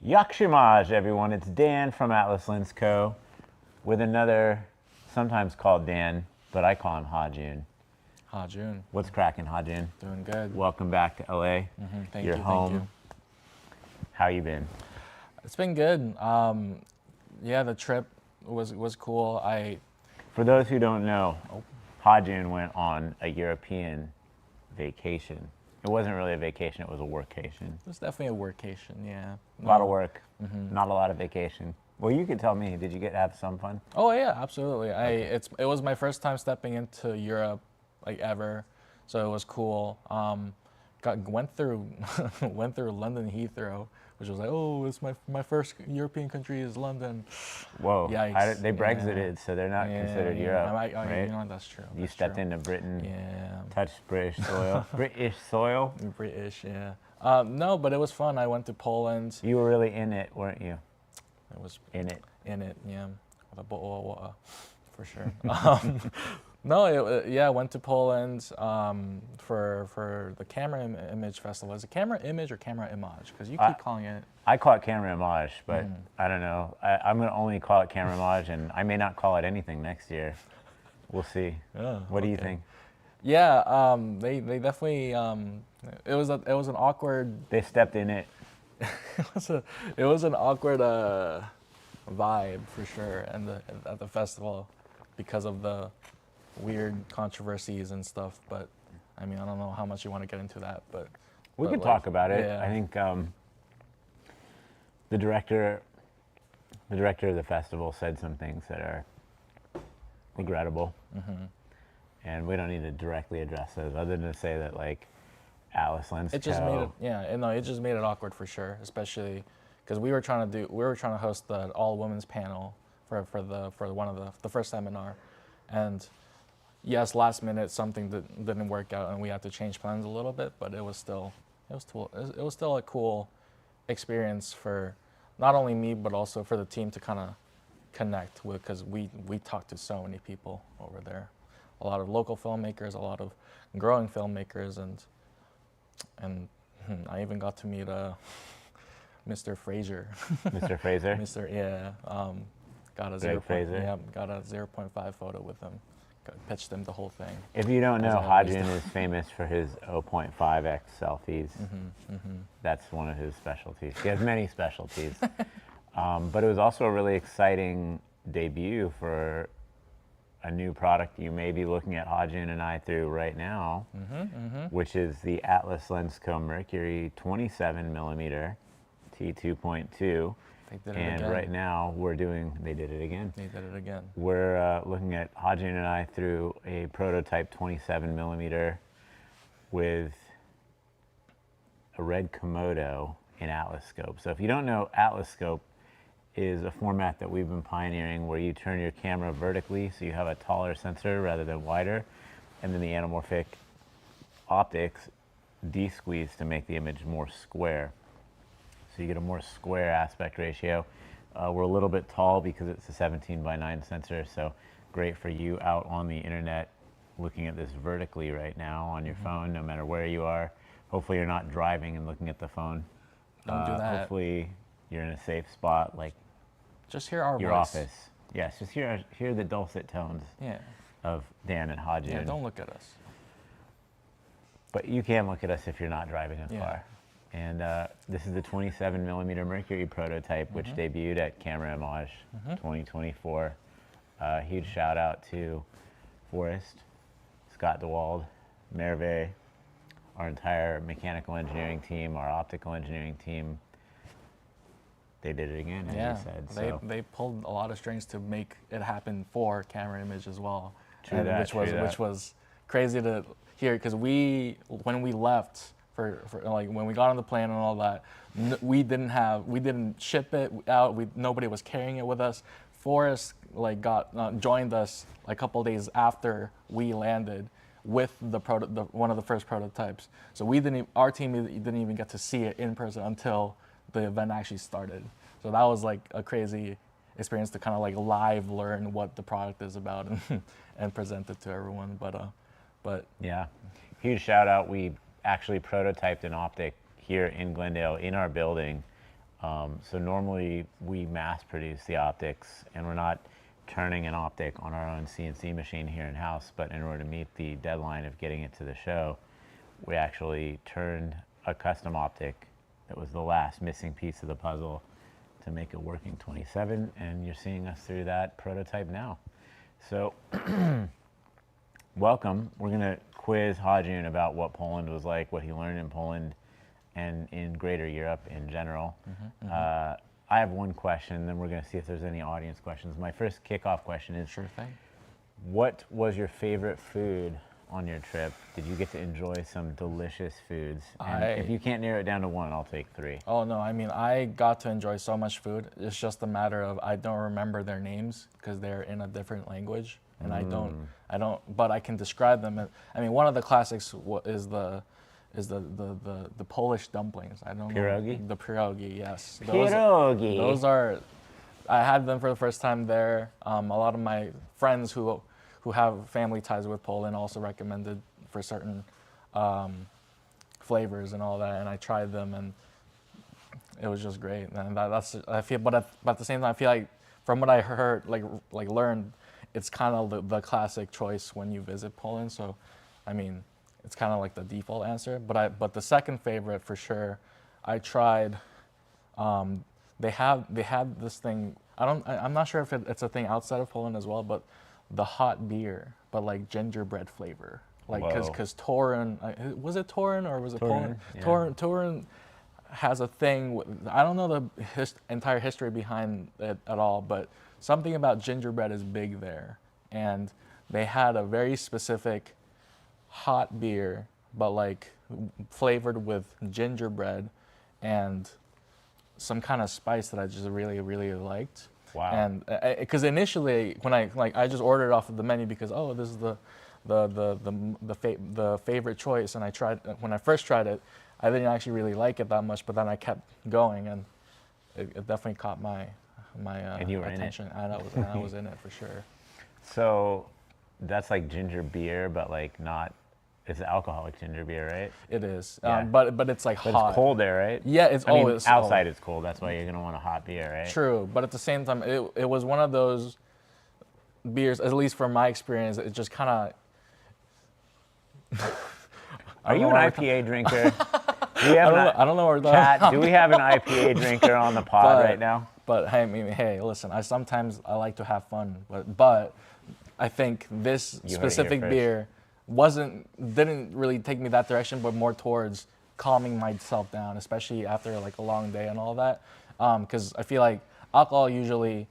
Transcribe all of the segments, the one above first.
Camerimage, everyone. It's Dan from Atlas Lens Co. with another, sometimes called Dan, but I call him Hajun. Hajun. What's cracking, Hajun? Doing good. Welcome back to LA. Thank You're you. home. Thank you. How you been? It's been good. Yeah, the trip was cool. For those who don't know, Hajun went on a European vacation. It wasn't really a vacation, it was a workcation. It was definitely a workation. Yeah. A lot of work, not a lot of vacation. Well, you could tell me, did you get to have some fun? Oh yeah, absolutely. It was my first time stepping into Europe, like ever, so it was cool. Went through London Heathrow, which was like, oh, it's my first European country is London. Whoa, Yikes. they Brexited, so they're not considered Europe, right? right? You know, that's true. You stepped into Britain, Yeah. touched British soil. British soil? British, yeah. No, but it was fun. I went to Poland. You were really in it, weren't you? It was In it. yeah, with a bottle of water, for sure. No, I went to Poland for the Camerimage festival. Is it Camerimage or Camerimage? Because you keep calling it. I call it Camerimage, but I don't know. I'm going to only call it Camerimage, and I may not call it anything next year. We'll see. Yeah, What do you think? Yeah, they definitely. It was an awkward. They stepped in it. It was an awkward vibe for sure, and at the festival, because of the weird controversies and stuff. But I mean, I don't know how much you want to get into that, but We can talk about it. yeah. I think the director of the festival said some things that are regrettable, and we don't need to directly address those, other than to say that like Atlas Lens It just Co. made it, it just made it awkward for sure, especially because we were trying to host the all women's panel for one of the first seminar, and yes, last minute something didn't work out and we had to change plans a little bit, but it was still a cool experience for not only me but also for the team to kind of connect with, because we talked to so many people over there, a lot of local filmmakers, a lot of growing filmmakers, and I even got to meet Mr. Fraser. Mr. Fraser. Got a Greg Fraser. got a 0.5 photo with him. Pitched him the whole thing. If you don't know, As I always Hajun is famous for his 0.5x selfies. That's one of his specialties. He has many specialties. But it was also a really exciting debut for a new product you may be looking at Hajun and I through right now, which is the Atlas Lens Co. Mercury 27mm T2.2. They did it And again. right now they did it again. They did it again. We're looking at Hajun and I through a prototype 27mm with a red Komodo in Atlas scope. So if you don't know, Atlas scope is a format that we've been pioneering where you turn your camera vertically so you have a taller sensor rather than wider, and then the anamorphic optics de-squeeze to make the image more square. So you get a more square aspect ratio. We're a little bit tall because it's a 17:9 sensor, so great for you out on the internet looking at this vertically right now on your phone, no matter where you are. Hopefully you're not driving and looking at the phone. Don't do that. Hopefully you're in a safe spot like Just hear our your voice. office. Yes, just hear the dulcet tones Yeah. of Dan and Hajun. Yeah. Don't look at us. But you can look at us if you're not driving a Yeah. car. And this is the 27mm Mercury prototype, which debuted at Camerimage 2024. Huge shout out to Forrest, Scott DeWald, Merve, our entire mechanical engineering team, our optical engineering team. They did it again, as you said. So. They pulled a lot of strings to make it happen for Camerimage as well. True that, which was crazy to hear, because when we left for like when we got on the plane and all that, we didn't ship it out. Nobody was carrying it with us. Forrest joined us a couple days after we landed with one of the first prototypes. So our team didn't even get to see it in person until the event actually started. So that was like a crazy experience to kind of like live learn what the product is about and present it to everyone. But yeah, huge shout out. We actually prototyped an optic here in Glendale in our building So normally we mass produce the optics, and we're not turning an optic on our own CNC machine here in house, but in order to meet the deadline of getting it to the show, we actually turned a custom optic that was the last missing piece of the puzzle to make a working 27, and you're seeing us through that prototype now. So welcome. We're gonna quiz Hajun about what Poland was like, what he learned in Poland and in greater Europe in general. I have one question, then we're gonna see if there's any audience questions. My first kickoff question is, Sure thing. what was your favorite food on your trip? Did you get to enjoy some delicious foods? And if you can't narrow it down to one, I'll take 3. Oh no, I mean, I got to enjoy so much food. It's just a matter of I don't remember their names because they're in a different language, and I don't, but I can describe them. I mean, one of the classics is the Polish dumplings. I don't Pierogi? know. The pierogi, yes. Pierogi. Those are, I had them for the first time there. A lot of my friends who have family ties with Poland also recommended for certain flavors and all that, and I tried them, and it was just great. And that's I feel, but at the same time, I feel like from what I heard, like learned, it's kind of the classic choice when you visit Poland. So, I mean, it's kind of like the default answer. But the second favorite for sure, I tried. They had this thing. I'm not sure if it's a thing outside of Poland as well, but the hot beer, but like gingerbread flavor, like because Torin, was it Torin or was it Poland? Yeah. Torin has a thing. I don't know the entire history behind it at all, but something about gingerbread is big there, and they had a very specific hot beer, but like flavored with gingerbread and some kind of spice that I just really, really liked. Wow. And because initially when I just ordered off of the menu because this is the favorite choice, and I tried when I first tried it, I didn't actually really like it that much, but then I kept going, and it definitely caught my and you were attention. In it. I was in it for sure. So that's like ginger beer, but like not. It's alcoholic ginger beer, right? It is, Yeah. but it's like But hot. it's cold there, right? Yeah, it's always outside. It's cold. That's why you're gonna want a hot beer, right? True, but at the same time, it was one of those beers, at least from my experience, it just kind of. Are you an IPA drinker? Do we have I don't know where chat. Do we have an IPA drinker on the pod right now? But hey, listen. I like to have fun, but I think this specific beer didn't really take me that direction, but more towards calming myself down, especially after like a long day and all that. Because I feel like alcohol usually,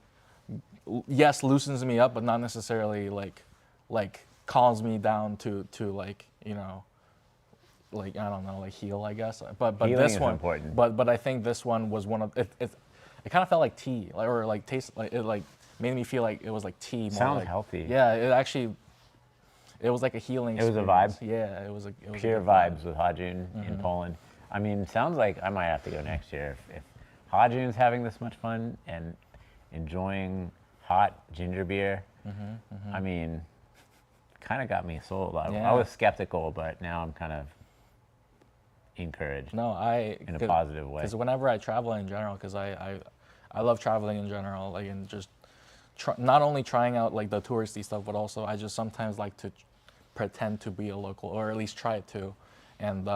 yes, loosens me up, but not necessarily like calms me down to like, you know, like I don't know, like heal, I guess. But Healing this is one, important. but I think this one was one of it. It kind of felt like tea, or like taste like it like made me feel like it was like tea. More Sounds like, healthy. Yeah, it was like a healing. It was a experience. vibe? Yeah, it was a Pure good vibe. vibes with Hajun in Poland. I mean, sounds like I might have to go next year. If Hajun's having this much fun and enjoying hot ginger beer, I mean, kind of got me sold. I was skeptical, but now I'm kind of encouraged. No, in a positive way. Because whenever I travel in general, because I love traveling in general, like, and just not only trying out like the touristy stuff, but also I just sometimes like to pretend to be a local, or at least try to, and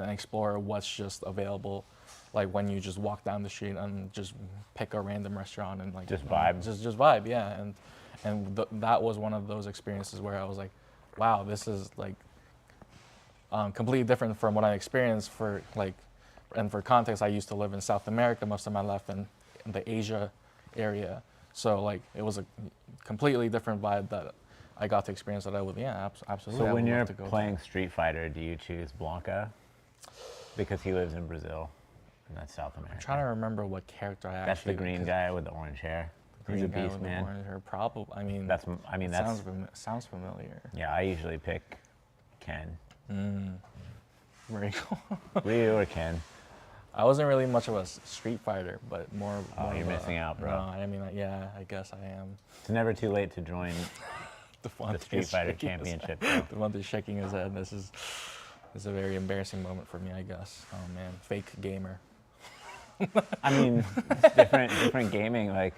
explore what's just available, like when you just walk down the street and just pick a random restaurant and like just vibe, just vibe, yeah, that was one of those experiences where I was like, wow, this is like completely different from what I experienced for like, and for context, I used to live in South America most of my life in the Asia area. So like it was a completely different vibe that I got to experience that I would, absolutely. So when you're playing Street Fighter, do you choose Blanca? Because he lives in Brazil, and that's South America. I'm trying to remember what character I actually. That's the green guy with the orange hair. He's a beast, man. Probably. I mean, that's sounds familiar. Yeah, I usually pick Ken. Very cool. Ryu or Ken? I wasn't really much of a Street Fighter, but more. Oh, you're missing out, bro. No, I mean, yeah, I guess I am. It's never too late to join the Street Fighter Championship. The one that's shaking his head. This is a very embarrassing moment for me, I guess. Oh man, fake gamer. I mean, it's different gaming. Like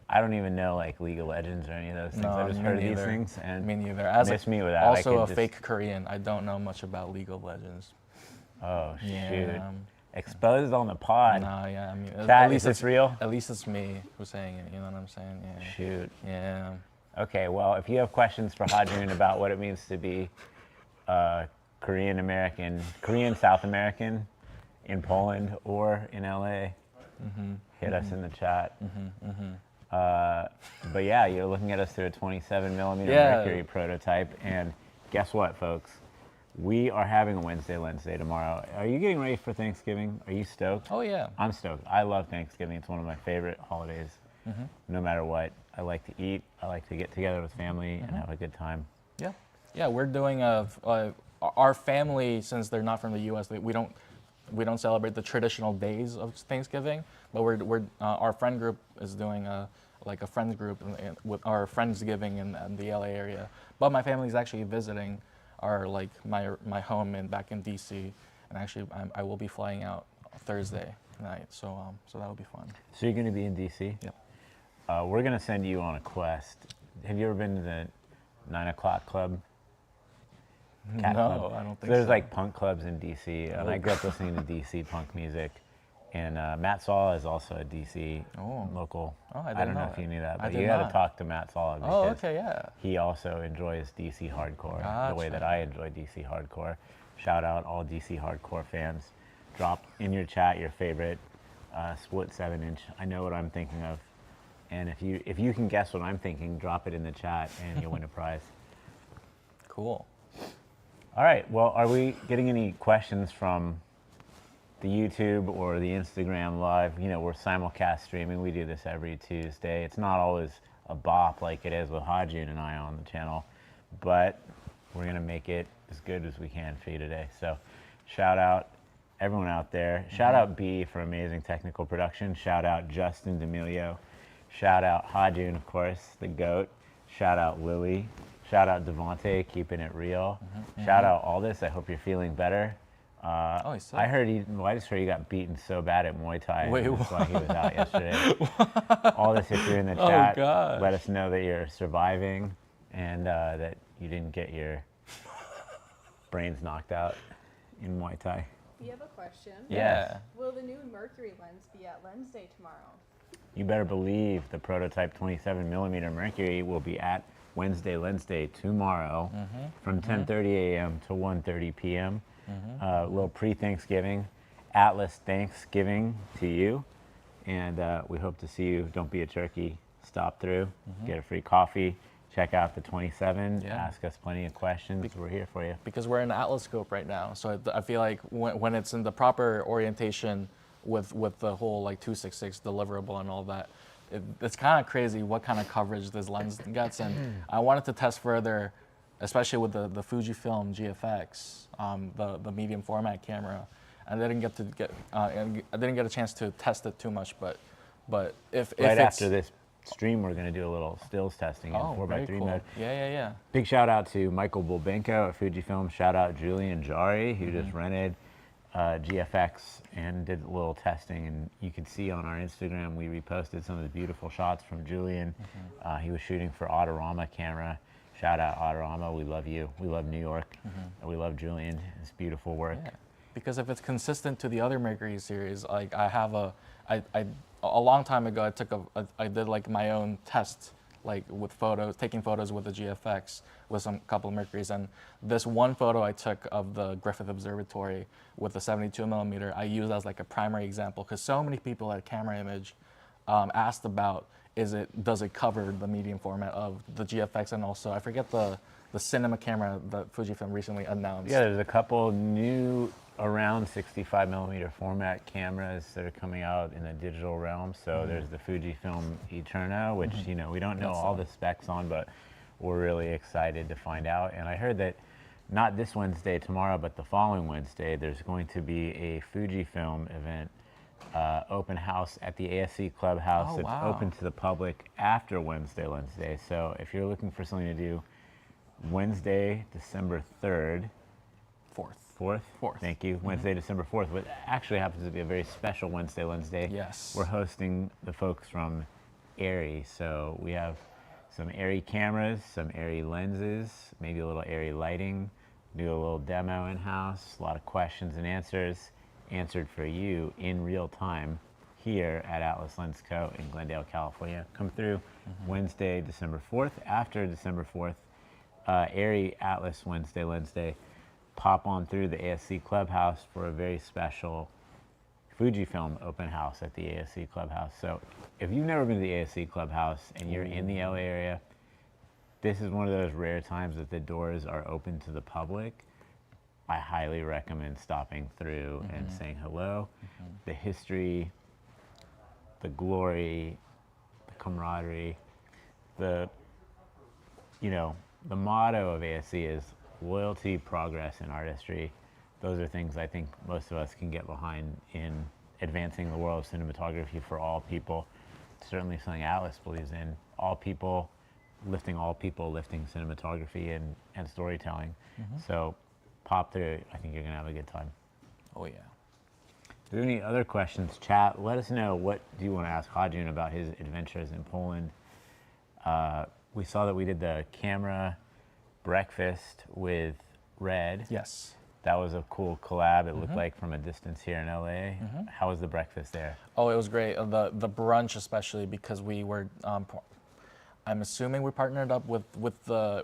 I don't even know like League of Legends or any of those things. No, I just me heard neither. these things and Me neither. As miss me with that. I also could a just- fake Korean, I don't know much about League of Legends. Oh shoot! Yeah. Exposed on the pod. No, yeah, I mean, Chat, at is least this it's real? At least it's me who's saying it. You know what I'm saying? Yeah. Shoot. Yeah. Okay, well, if you have questions for Hajun about what it means to be Korean American, Korean South American in Poland or in LA, hit us in the chat. But yeah, you're looking at us through a 27 millimeter Yeah. Mercury prototype, and guess what, folks? We are having a Wednesday tomorrow. Are you getting ready for Thanksgiving? Are you stoked? Oh yeah. I'm stoked. I love Thanksgiving. It's one of my favorite holidays. No matter what, I like to eat. I like to get together with family and have a good time. Yeah. Yeah, we're doing our family, since they're not from the U.S. We don't celebrate the traditional days of Thanksgiving, but our friend group is doing a friends group with our Friendsgiving in the LA area. But my family's actually visiting my home back in DC, and actually I will be flying out Thursday night, so that'll be fun. So you're going to be in DC? Yep. We're going to send you on a quest. Have you ever been to the 9 o'clock club? Cat No, club? I don't think There's so. like punk clubs in DC, and I grew up listening to DC punk music. And Matt Sala is also a DC local. Oh, I I didn't don't know know if that. you knew that, I but did you got to not. talk to Matt Sala Oh, because okay, yeah. he also enjoys DC hardcore the way Gotcha. that I enjoy DC hardcore. Shout out all DC hardcore fans. Drop in your chat your favorite split 7-inch. I know what I'm thinking of, and if you can guess what I'm thinking, drop it in the chat and you'll win a prize. Cool. All right. Well, are we getting any questions from the YouTube or the Instagram live? You know, we're simulcast streaming. We do this every Tuesday. It's not always a bop like it is with Hajun and I on the channel, but we're going to make it as good as we can for you today. So shout out everyone out there. Shout out B for amazing technical production. Shout out Justin D'Amelio. Shout out Hajun, of course, the GOAT. Shout out Lily. Shout out Devontae, keeping it real. Shout out Aldous. I hope you're feeling better. He's sick. I just heard he got beaten so bad at Muay Thai. Wait, That's why he was out yesterday. Aldous, if you're in the chat, gosh. let us know that you're surviving and that you didn't get your brains knocked out in Muay Thai. We have a question. Yeah. Will the new Mercury lens be at Lens Day tomorrow? You better believe the prototype 27 millimeter Mercury will be at Wednesday Lens Day tomorrow from 10:30 a.m. to 1:30 p.m. A little pre-Thanksgiving, Atlas Thanksgiving to you, and we hope to see you. Don't be a turkey. Stop through, get a free coffee, check out the 27. Yeah. Ask us plenty of questions. We're here for you. Because we're in the Atlas scope right now, so I feel like when it's in the proper orientation with the whole like 266 deliverable and all that, it's kind of crazy what kind of coverage this lens gets, and I wanted to test further, especially with the Fujifilm GFX, the medium format camera. I didn't get a chance to test it too much, but if Right it's, after this stream, we're going to do a little stills testing in very 4x3 cool. mode. Yeah. Big shout out to Michael Bulbenko at Fujifilm. Shout out Julian Jari, who just rented GFX and did a little testing. And you can see on our Instagram, we reposted some of the beautiful shots from Julian. He was shooting for Autorama camera. Shout out Autorama. We love you. We love New York. And we love Julian. It's beautiful work. Yeah. Because if it's consistent to the other Mercury series, like I have a long time ago, I did like my own test, like with taking photos with the GFX with some couple of Mercuries, and this one photo I took of the Griffith Observatory with the 72 millimeter, I used as like a primary example because so many people at Camerimage asked about does it cover the medium format of the GFX, and also I forget the cinema camera that Fujifilm recently announced. Yeah, there's a couple new around 65 millimeter format cameras that are coming out in the digital realm. So there's the Fujifilm Eterna, which we don't know all the specs on, but we're really excited to find out. And I heard that not this Wednesday, tomorrow, but the following Wednesday, there's going to be a Fujifilm event, open house at the ASC Clubhouse. Oh, It's wow. open to the public after Wednesday. So if you're looking for something to do Wednesday, December 3rd, 4th? 4th. Thank you. Wednesday, December 4th, which actually happens to be a very special Wednesday. Yes. We're hosting the folks from Arri. So we have some Arri cameras, some Arri lenses, maybe a little Arri lighting, do a little demo in-house, a lot of questions and answers answered for you in real time here at Atlas Lens Co. in Glendale, California. Come through Wednesday, December 4th. After December 4th, Arri Atlas Wednesday, Lens Day. Pop on through the ASC Clubhouse for a very special Fujifilm open house at the ASC Clubhouse. So if you've never been to the ASC Clubhouse and you're in the LA area, this is one of those rare times that the doors are open to the public. I highly recommend stopping through and saying hello. The history, the glory, the camaraderie, the motto of ASC is loyalty, progress, and artistry. Those are things I think most of us can get behind in advancing the world of cinematography for all people. It's certainly something Atlas believes in. All people, lifting cinematography and storytelling. So pop through. I think you're going to have a good time. Oh, yeah. If there are any other questions, chat. Let us know, what do you want to ask Hajun about his adventures in Poland. We saw that we did the camera breakfast with Red. Yes. That was a cool collab. It looked like from a distance here in LA. How was the breakfast there? Oh, it was great. The brunch, especially because we were, I'm assuming we partnered up with the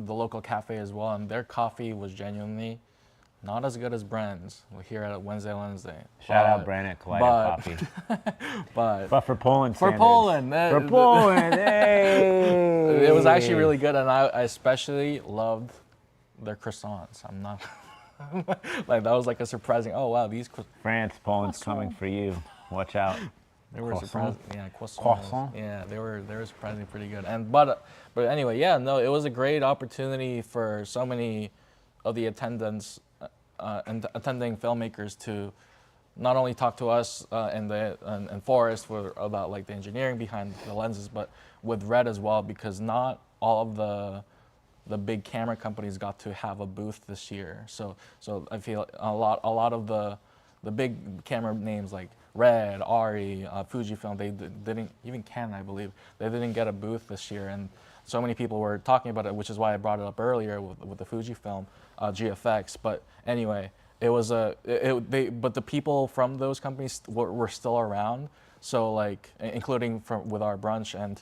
local cafe as well, and their coffee was genuinely not as good as Brand's here at Wednesday. Shout out Brand at Kaleido Coffee. But for Poland standards. For Poland, hey! It was actually really good, and I especially loved their croissants. I'm not like, that was like a surprising. Oh wow, these France, Poland's coming for you. Watch out. They were surprising. Yeah, Croissant. Yeah, they were surprisingly pretty good. And but anyway, yeah, no, it was a great opportunity for so many of the attendants and attending filmmakers to not only talk to us and Forrest about like the engineering behind the lenses, but with Red as well, because not all of the big camera companies got to have a booth this year. So I feel a lot of the big camera names like Red, Arri, Fujifilm, they didn't, even Canon, I believe, they didn't get a booth this year, and so many people were talking about it, which is why I brought it up earlier with the Fujifilm GFX. But anyway, it was but the people from those companies were still around, so like including with our brunch, and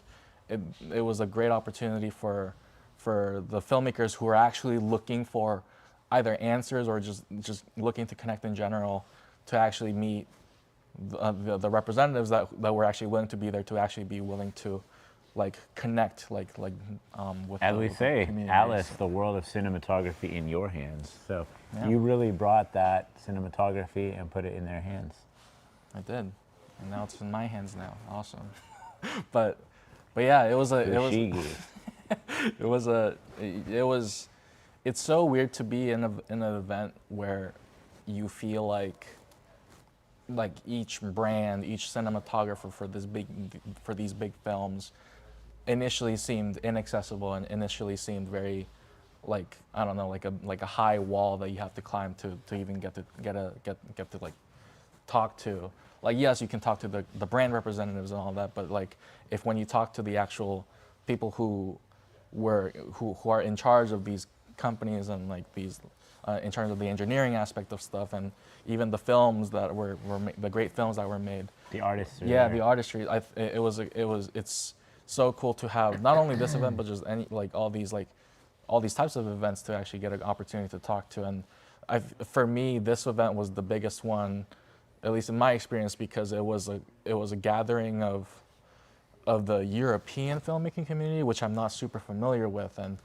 it was a great opportunity for the filmmakers who are actually looking for either answers or just looking to connect in general, to actually meet the representatives that were actually willing to be there, to actually be willing to like connect with as we say, communities. Atlas, the world of cinematography in your hands. So Yeah. you really brought that cinematography and put it in their hands. I did, and now it's in my hands now. Awesome. but yeah, it's so weird to be in an event where you feel like each brand, each cinematographer for these big films initially seemed inaccessible and initially seemed very like, I don't know, like a high wall that you have to climb to even get to like talk to. Like, yes, you can talk to the brand representatives and all that, but like when you talk to the actual people who are in charge of these companies and like these in terms of the engineering aspect of stuff, and even the films that were the great films that were made, The artists. Yeah, the artistry. It's so cool to have not only this event, but just all these types of events to actually get an opportunity to talk to. And for me, this event was the biggest one, at least in my experience, because it was a gathering of the European filmmaking community, which I'm not super familiar with, and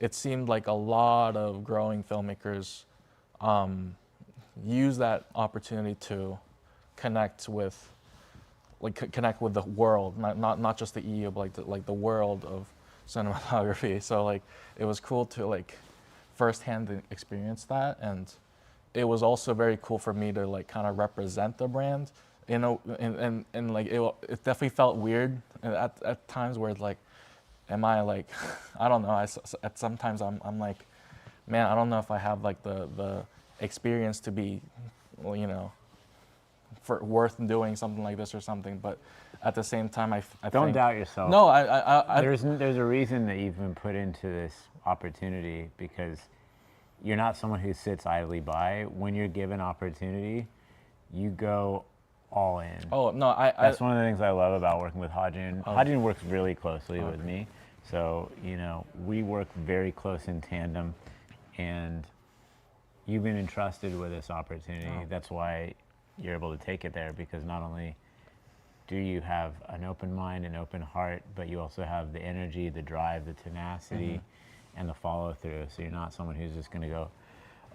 it seemed like a lot of growing filmmakers use that opportunity to connect with the world, not just the EU, but like the world of cinematography. So like it was cool to like firsthand experience that, and it was also very cool for me to like kind of represent the brand, you know, and like it definitely felt weird at times where it's like, am I like, I don't know, sometimes I'm like man, I don't know if I have like the experience to be, well, you know, for worth doing something like this or something. But at the same time, I Don't think, doubt yourself. No, I There's a reason that you've been put into this opportunity, because you're not someone who sits idly by. When you're given opportunity, you go all in. oh no, That's one of the things I love about working with Hajun. Oh. Hajun works really closely with me, so we work very close in tandem, and you've been entrusted with this opportunity. Oh. That's why you're able to take it there, because not only do you have an open mind and open heart, but you also have the energy, the drive, the tenacity, and the follow through. So you're not someone who's just going to go,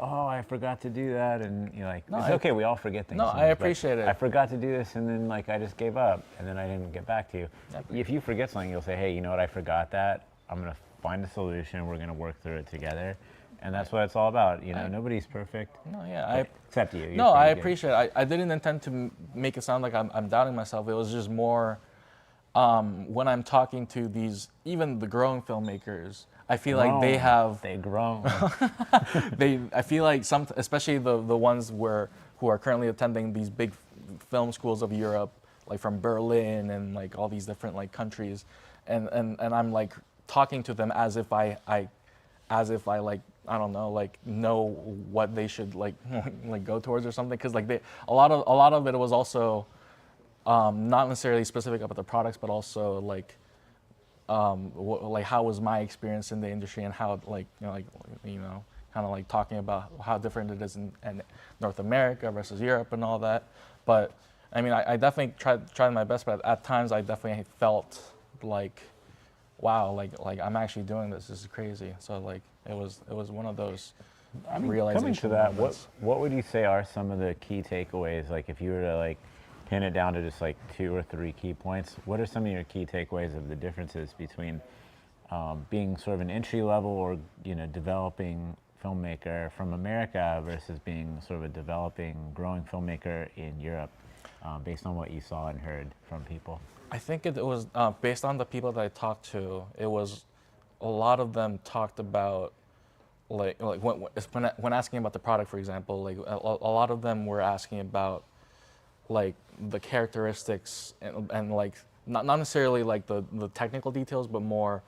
oh, I forgot to do that, and you're like, No, it's okay, we all forget things. No, sometimes, I but appreciate it. I forgot to do this, and then like I just gave up, and then I didn't get back to you. If you forget something, you'll say, hey, you know what, I forgot that. I'm going to find a solution. We're going to work through it together. And that's what it's all about. Nobody's perfect. No, yeah, except you. You're no, I pretty good. appreciate it. I didn't intend to make it sound like I'm doubting myself. It was just more when I'm talking to these, even the growing filmmakers, I feel like they have, They grown. I feel like some, especially the ones who are currently attending these big film schools of Europe, like from Berlin and like all these different like countries, and I'm like talking to them as if I like, I don't know, like know what they should like like go towards or something, because like a lot of it was also not necessarily specific about the products, but also like like how was my experience in the industry, and how like kind of like talking about how different it is in North America versus Europe and all that. But I mean, I definitely tried my best, but at times I definitely felt like, wow, like I'm actually doing this. This is crazy. So like it was one of those realization Coming to that, moments. what would you say are some of the key takeaways? Like if you were to like pin it down to just like 2 or 3 key points, what are some of your key takeaways of the differences between being sort of an entry level or developing filmmaker from America versus being sort of a developing, growing filmmaker in Europe, based on what you saw and heard from people? I think it was based on the people that I talked to. It was a lot of them talked about like when asking about the product, for example, like a lot of them were asking about like the characteristics and like not necessarily like the technical details, but more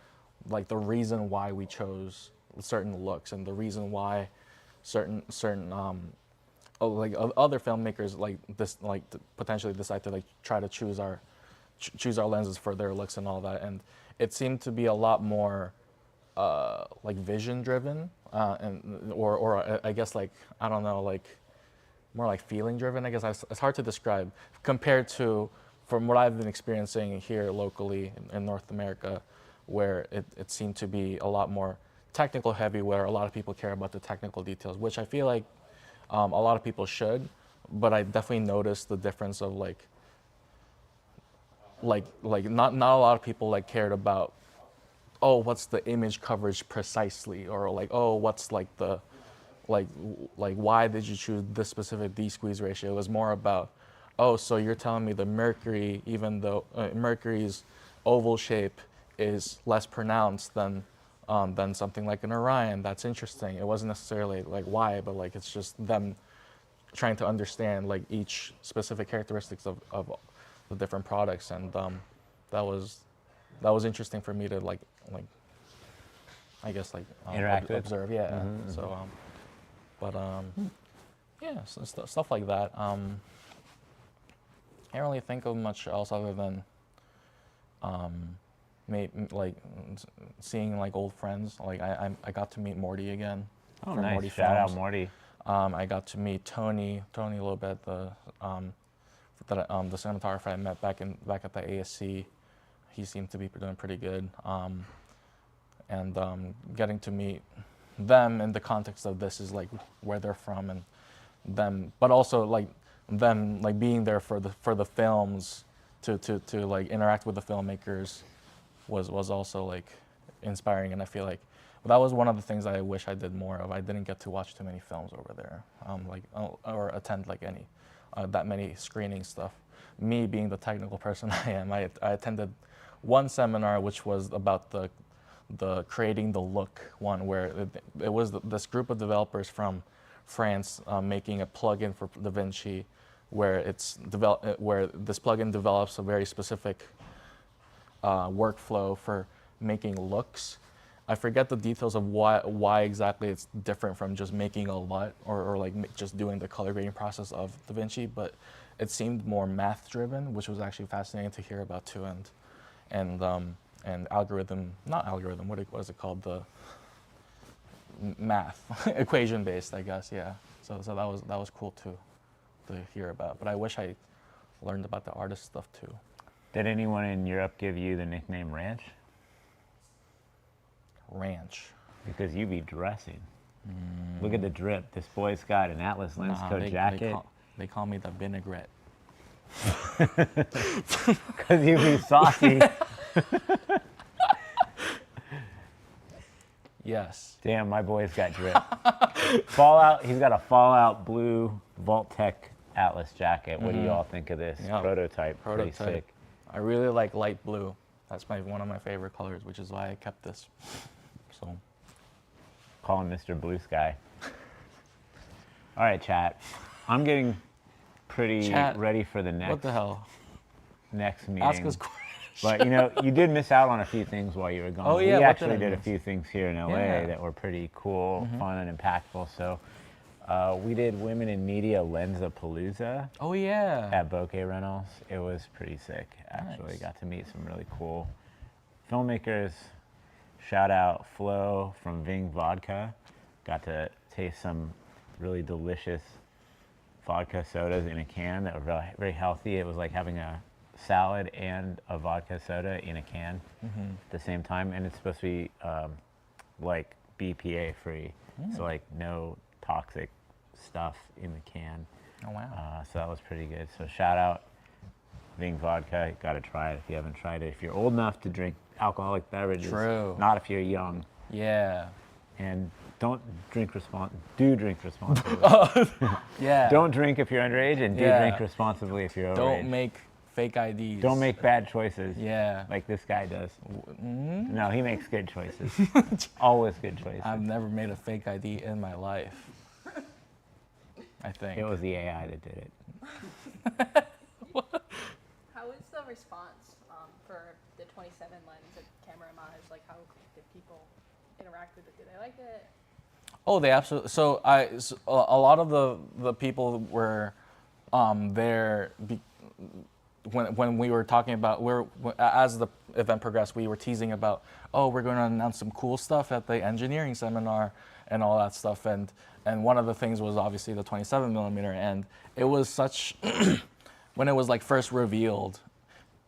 like the reason why we chose certain looks and the reason why certain like other filmmakers like this like potentially decide to like try to choose our lenses for their looks and all that. And it seemed to be a lot more like vision driven and or I guess like, I don't know, like more like feeling driven. I guess it's hard to describe compared to from what I've been experiencing here locally in North America, where it seemed to be a lot more technical heavy, where a lot of people care about the technical details, which I feel like a lot of people should, but I definitely noticed the difference of like not a lot of people like cared about, oh, what's the image coverage precisely, or like, oh, what's like the like why did you choose this specific D-squeeze ratio? It was more about, oh, so you're telling me the Mercury, even though Mercury's oval shape is less pronounced than something like an Orion. That's interesting. It wasn't necessarily like why, but like it's just them trying to understand like each specific characteristics of the different products, and that was interesting for me to like I guess like Interact with. observe, yeah. Mm-hmm. So but yeah, so stuff like that. Can't really think of much else other than like seeing like old friends. Like I got to meet Morty again. Oh, from nice! Morty Shout out Films. Morty. I got to meet Tony a little bit. The cinematographer I met back at the ASC. He seemed to be doing pretty good. And getting to meet them in the context of this is like where they're from and them, but also like them like being there for the films to like interact with the filmmakers was also like inspiring. And I feel like that was one of the things I wish I did more of. I didn't get to watch too many films over there, or attend like any that many screening stuff. Me being the technical person I am, I attended one seminar which was about the the creating the look one, where it was this group of developers from France making a plugin for DaVinci, where where this plugin develops a very specific workflow for making looks. I forget the details of why exactly it's different from just making a LUT or like just doing the color grading process of DaVinci, but it seemed more math driven, which was actually fascinating to hear about too. And algorithm, not algorithm, what is it called? The math, equation based, I guess. Yeah. So that was cool too to hear about. But I wish I learned about the artist stuff too. Did anyone in Europe give you the nickname Ranch? Ranch. Because you be dressing. Look at the drip. This boy's got an Atlas lens coat jacket. They call me the vinaigrette. Because you be saucy. Yes. Damn, my boy's got drip. Fallout, he's got a Fallout blue Vault-Tec Atlas jacket. What do you all think of this prototype? Pretty sick. I really like light blue. That's one of my favorite colors, which is why I kept this. So, call him Mr. Blue Sky. All right, chat. I'm getting pretty ready for the next. What the hell? Next meeting. Ask us questions. But you know, you did miss out on a few things while you were gone. Oh yeah, we actually did a few things here in LA that were pretty cool, fun, and impactful. So we did Women in Media Lensapalooza. Oh yeah. At Bokeh Rentals. It was pretty sick. Actually, Nice. got to meet some really cool filmmakers. Shout out Flo from Ving Vodka. Got to taste some really delicious vodka sodas in a can that were very, very healthy. It was like having a salad and a vodka soda in a can at the same time, and it's supposed to be like BPA free, so like no toxic stuff in the can. Oh wow. So that was pretty good. So shout out Ving Vodka. Got to try it if you haven't tried it. If you're old enough to drink alcoholic beverages, not if you're young. Yeah. And don't drink do drink responsibly. Yeah. Don't drink if you're underage, and do drink responsibly if you're overage. Don't make fake IDs. Don't make bad choices. Yeah. Like this guy does. No, he makes good choices. Always good choices. I've never made a fake ID in my life. I think. It was the AI that did it. How was the response for the 27 lens at Camerimage? Like, how did people interact with it? Did they like it? Oh, they absolutely. So a lot of the people were there when we were talking about as the event progressed, we were teasing about, oh, we're going to announce some cool stuff at the engineering seminar and all that stuff, and one of the things was obviously the 27 millimeter, and it was such when it was like first revealed,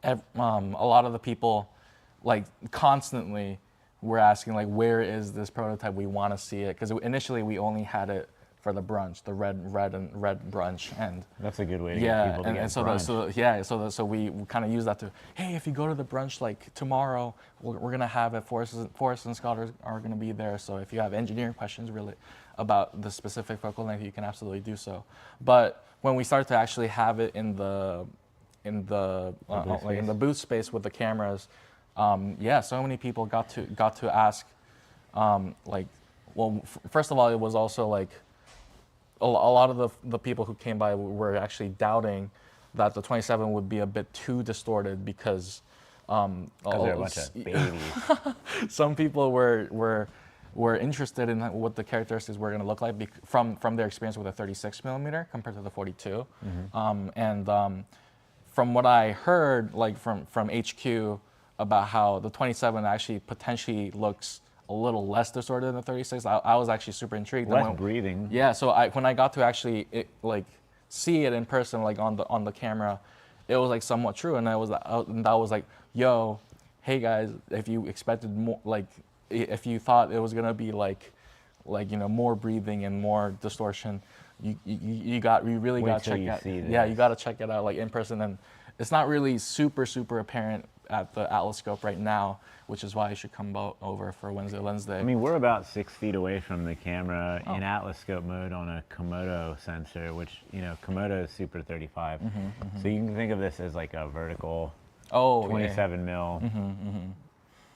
a lot of the people like constantly were asking like, where is this prototype? We want to see it, because initially we only had it for the brunch, the red brunch, and that's a good way to get people to get brunch. So we kind of use that to, hey, if you go to the brunch like tomorrow, we're gonna have it. Forrest and Scott are gonna be there. So if you have engineering questions really about the specific focal length, you can absolutely do so. But when we start to actually have it in the booth space with the cameras, so many people got to ask, first of all, it was also like a lot of the people who came by were actually doubting that the 27 would be a bit too distorted because they're a bunch of babies. Some people were interested in what the characteristics were going to look like from their experience with a 36 millimeter compared to the 42. From what I heard, like from HQ, about how the 27 actually potentially looks a little less distorted than the 36. I was actually super intrigued. Less breathing. Yeah, so when I got to actually see it in person, like on the camera, it was like somewhat true, and that was like, yo, hey guys, if you expected more, like if you thought it was gonna be like more breathing and more distortion, you really got to check it out. Yeah, you got to check it out like in person, and it's not really super apparent at the Atlas scope right now, which is why you should come over for Wednesday Lens Day. I mean, we're about 6 feet away from the camera in Atlas scope mode on a Komodo sensor, which, Komodo is Super 35. So you can think of this as like a vertical 27 mil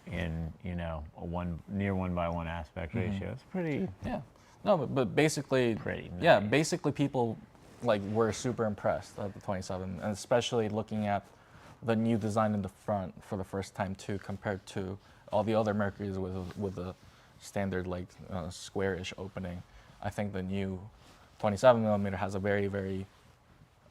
in, you know, a near 1:1 aspect ratio. It's pretty Yeah. No, but basically, Pretty yeah, nice. basically people like were super impressed at the 27, and especially looking at the new design in the front for the first time too, compared to all the other Mercuries with a standard like square-ish opening. I think the new 27 millimeter has a very, very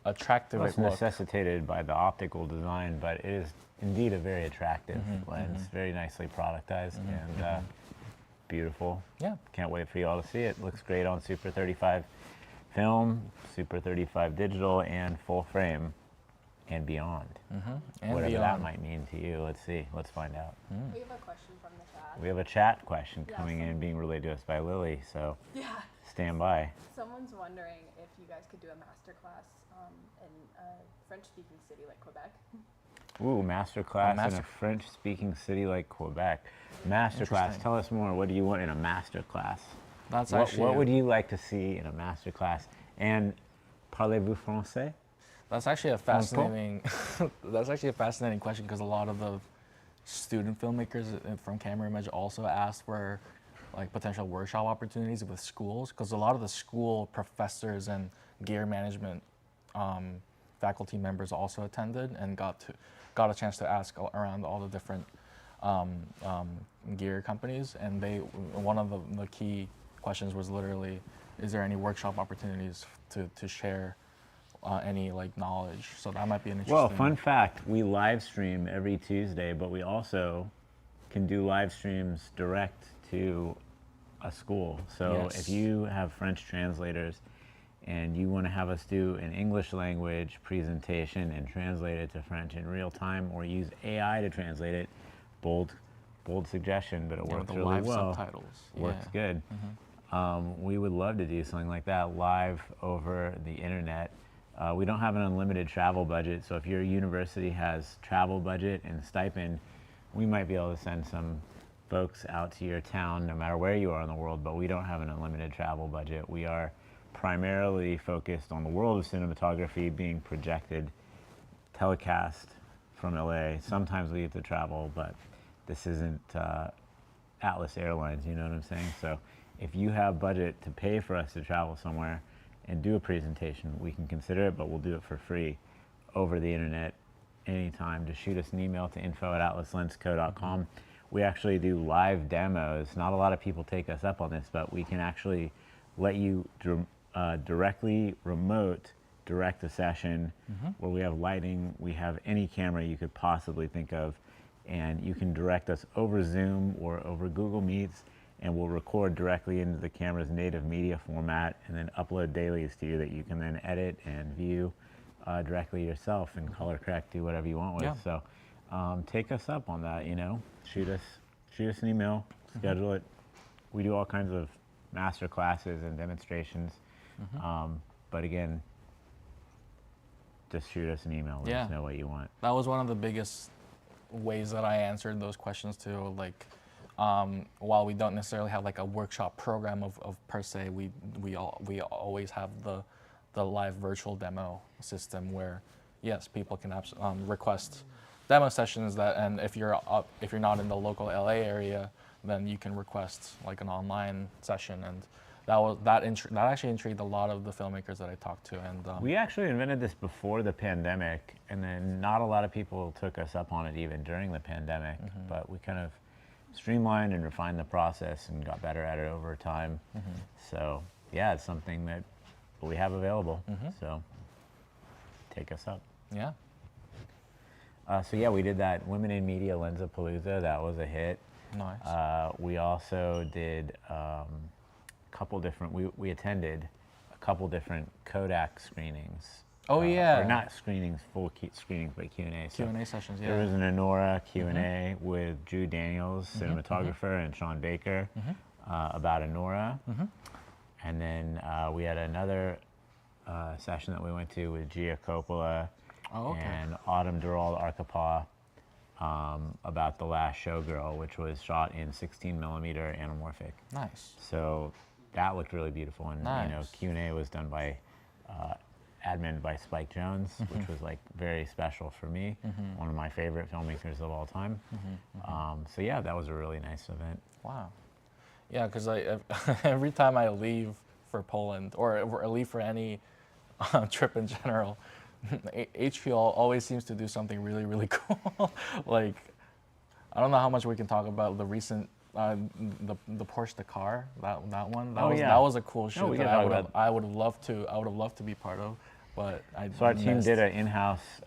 attractive Well, it's look. necessitated by the optical design, but it is indeed a very attractive lens, very nicely productized and beautiful. Yeah. Can't wait for you all to see it. Looks great on Super 35 film, Super 35 digital, and full frame, and beyond. And Whatever that beyond. might mean to you. Let's see. Let's find out. We have a question from the chat. We have a chat question Yeah, coming some- in, being relayed to us by Lily. So Yeah. stand by. Someone's wondering if you guys could do a master class in a French-speaking city like Quebec. Ooh, master class in a master- French-speaking city like Quebec. Master class. Interesting. Tell us more. What do you want in a master class? That's What, actually what would you like to see in a master class? And parlez-vous français? That's actually a fascinating. That's actually a fascinating question because a lot of the student filmmakers from Camerimage also asked for like potential workshop opportunities with schools because a lot of the school professors and gear management faculty members also attended and got a chance to ask around all the different gear companies, and one of the key questions was literally, is there any workshop opportunities to share any like knowledge? So that might be an interesting. Well, fun fact, we live stream every Tuesday, but we also can do live streams direct to a school. So Yes. if you have French translators and you want to have us do an English language presentation and translate it to French in real time, or use AI to translate it, bold suggestion, but it Yeah, with works the really live well. subtitles. Works Yeah. good. We would love to do something like that live over the internet. We don't have an unlimited travel budget, so if your university has travel budget and stipend, we might be able to send some folks out to your town no matter where you are in the world, but we don't have an unlimited travel budget. We are primarily focused on the world of cinematography being projected, telecast from LA. Sometimes we have to travel, but this isn't Atlas Airlines, you know what I'm saying? So if you have budget to pay for us to travel somewhere and do a presentation, we can consider it, but we'll do it for free over the internet anytime. Just shoot us an email to info@atlaslensco.com. We actually do live demos. Not a lot of people take us up on this, but we can actually let you directly remote direct a session where we have lighting, we have any camera you could possibly think of, and you can direct us over Zoom or over Google Meets, and we'll record directly into the camera's native media format and then upload dailies to you that you can then edit and view directly yourself and color correct, do whatever you want with. Yeah. So take us up on that, you know, shoot us an email, schedule it. We do all kinds of master classes and demonstrations. But again, just shoot us an email, let us know what you want. That was one of the biggest ways that I answered those questions too. Like, while we don't necessarily have like a workshop program of per se, we always have the live virtual demo system where, yes, people can request demo sessions and if you're not in the local LA area, then you can request like an online session, and that actually intrigued a lot of the filmmakers that I talked to. And we actually invented this before the pandemic, and then not a lot of people took us up on it even during the pandemic, but we kind of streamlined and refined the process and got better at it over time. So yeah, it's something that we have available. So take us up. Yeah. So yeah, we did that Women in Media Lensapalooza. That was a hit. Nice. We also did we attended a couple different Kodak screenings. Oh yeah. Or not screenings, full screenings, but Q&A. So Q&A sessions. Yeah. there was an Anora Q&A with Drew Daniels, cinematographer, and Sean Baker about Anora. And then we had another session that we went to with Gia Coppola and Autumn Durald Arkapaw about The Last Showgirl, which was shot in 16mm anamorphic. Nice. So that looked really beautiful, and you know, Nice. Q&A was done by admin by Spike Jones, which was like very special for me. One of my favorite filmmakers of all time. So yeah, that was a really nice event. Wow. Yeah, because every time I leave for Poland or leave for any trip in general, HQ always seems to do something really, really cool. Like, I don't know how much we can talk about the recent the Porsche Dakar, that one. That was a cool shoot that I would have loved to be part of, but So our team did an in-house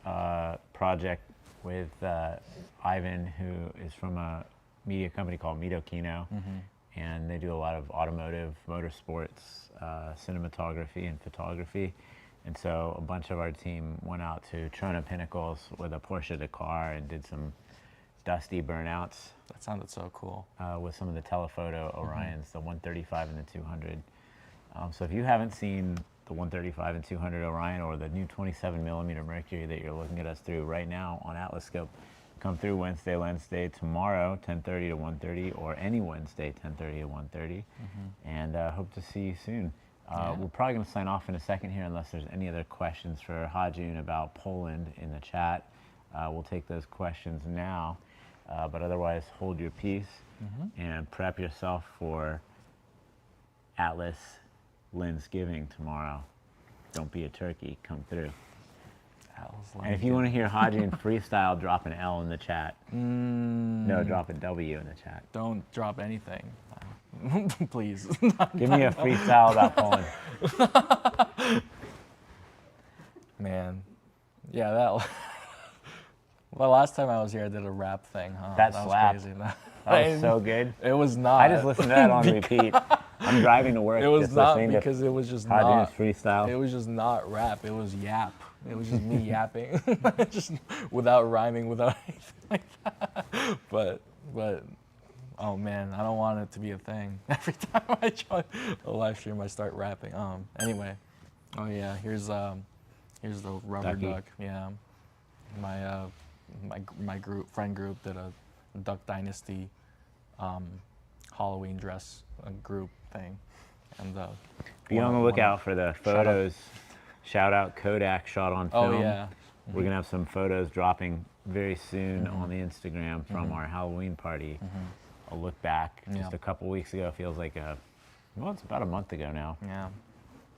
project with Ivan, who is from a media company called Mitokino, and they do a lot of automotive, motorsports, cinematography, and photography. And so a bunch of our team went out to Trona Pinnacles with a Porsche Dakar and did some dusty burnouts. That sounded so cool. With some of the telephoto Orions, the 135 and the 200. So if you haven't seen the 135 and 200 Orion or the new 27mm Mercury that you're looking at us through right now on Atlas Scope, come through Wednesday, Lens Day, tomorrow, 10:30 to 1:30, or any Wednesday, 10:30 to 1:30, and hope to see you soon. We're probably going to sign off in a second here unless there's any other questions for Hajun about Poland in the chat. We'll take those questions now, but otherwise hold your peace and prep yourself for Atlas Lensgiving tomorrow. Don't be a turkey, come through. And if you want to hear Hajun freestyle, drop an L in the chat. No, drop a W in the chat. Don't drop anything. Please. Give me a freestyle about Poland. Man. Yeah, that. Well, last time I was here, I did a rap thing, huh? That was slapped. crazy. That was so good. It was not. I just listened to that on repeat. I'm driving to work. It was just not listening because it was just Hajun's not. freestyle. It was just not rap. It was yap. It was just me yapping, just without rhyming, without anything like that. But oh man, I don't want it to be a thing. Every time I join a live stream, I start rapping. Anyway, oh yeah, here's the rubber Ducky. duck. Yeah, my friend group did a Duck Dynasty Halloween dress group thing, and Be on the lookout for the photos. Shout out Kodak shot on film. Oh yeah. We're gonna have some photos dropping very soon on the Instagram from our Halloween party. A look back just a couple weeks ago. Feels like it's about a month ago now. Yeah.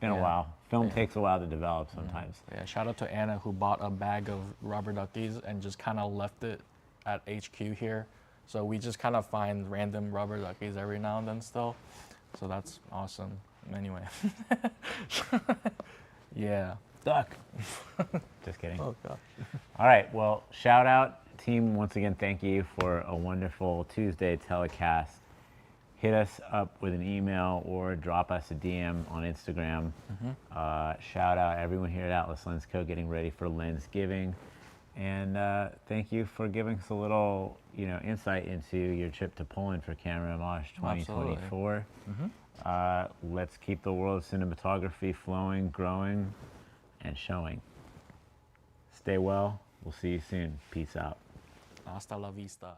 Been a while. Film takes a while to develop sometimes. Yeah, shout out to Anna who bought a bag of rubber duckies and just kind of left it at HQ here. So we just kind of find random rubber duckies every now and then still. So that's awesome. Anyway. Yeah. Duck. Just kidding. Oh, God. All right. Well, shout out, team. Once again, thank you for a wonderful Tuesday telecast. Hit us up with an email or drop us a DM on Instagram. Shout out everyone here at Atlas Lens Co. getting ready for Lensgiving. And thank you for giving us a little, insight into your trip to Poland for Camerimage 2024. Let's keep the world of cinematography flowing, growing, and showing. Stay well. We'll see you soon. Peace out. Hasta la vista.